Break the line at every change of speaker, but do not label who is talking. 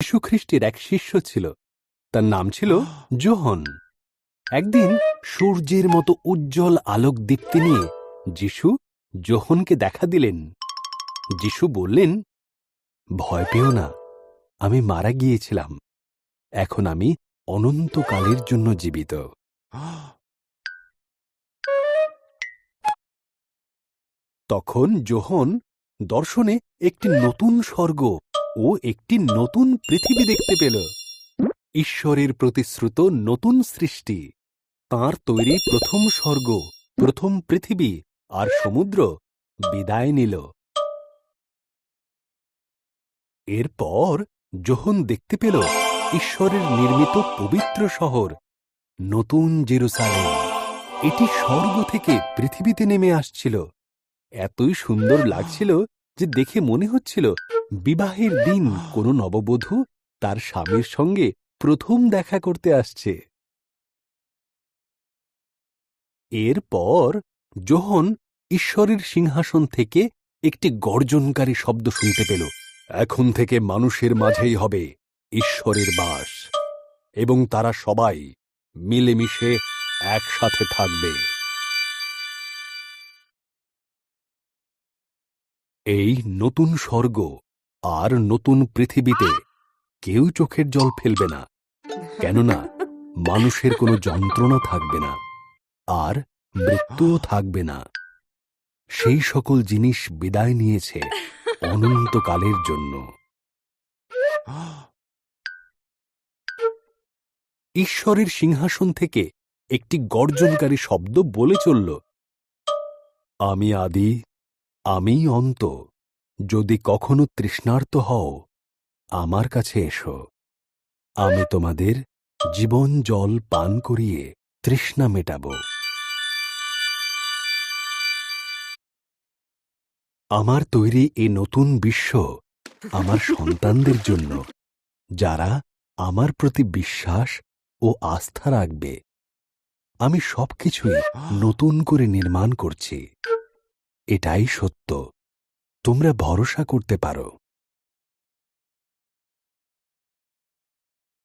যীশুখ্রিস্টের এক শিষ্য ছিল, তার নাম ছিল যোহন। একদিন সূর্যের মতো উজ্জ্বল আলোক দীপ্তি নিয়ে যীশু যোহনকে দেখা দিলেন। যীশু বললেন, ভয় পেও না, আমি মারা গিয়েছিলাম, এখন আমি অনন্তকালের জন্য জীবিত। তখন যোহন দর্শনে একটি নতুন স্বর্গ ও একটি নতুন পৃথিবী দেখতে পেল। ঈশ্বরের প্রতিশ্রুত নতুন সৃষ্টি, তাঁর তৈরি প্রথম স্বর্গ, প্রথম পৃথিবী আর সমুদ্র বিদায় নিল। এরপর যোহন দেখতে পেল ঈশ্বরের নির্মিত পবিত্র শহর, নতুন জেরুসালেম। এটি স্বর্গ থেকে পৃথিবীতে নেমে আসছিল। এতই সুন্দর লাগছিল যে দেখে মনে হচ্ছিল বিবাহের দিন কোনো নববধূ তার স্বামীর সঙ্গে প্রথম দেখা করতে আসছে। এরপর যোহন ঈশ্বরের সিংহাসন থেকে একটি গর্জনকারী শব্দ শুনতে পেল, এখন থেকে মানুষের মাঝেই হবে ঈশ্বরের বাস, এবং তারা সবাই মিলেমিশে একসাথে থাকবে। এই নতুন স্বর্গ আর নতুন পৃথিবীতে কেউ চোখের জল ফেলবে না, কেননা মানুষের কোনো যন্ত্রণা থাকবে না, আর মৃত্যুও থাকবে না। সেই সকল জিনিস বিদায় নিয়েছে অনন্তকালের জন্য। ঈশ্বরের সিংহাসন থেকে একটি গর্জনকারী শব্দ বলে চলল, আমি আদি, আমিই অন্ত। যদি কখনো তৃষ্ণার্ত হও, আমার কাছে এসো, আমি তোমাদের জীবন জল পান করিয়ে তৃষ্ণা মেটাব। আমার তৈরি এই নতুন বিশ্ব আমার সন্তানদের জন্য, যারা আমার প্রতি বিশ্বাস ও আস্থা রাখবে। আমি সবকিছুই নতুন করে নির্মাণ করছি। এটাই সত্য, তোমরা ভরসা করতে পারো।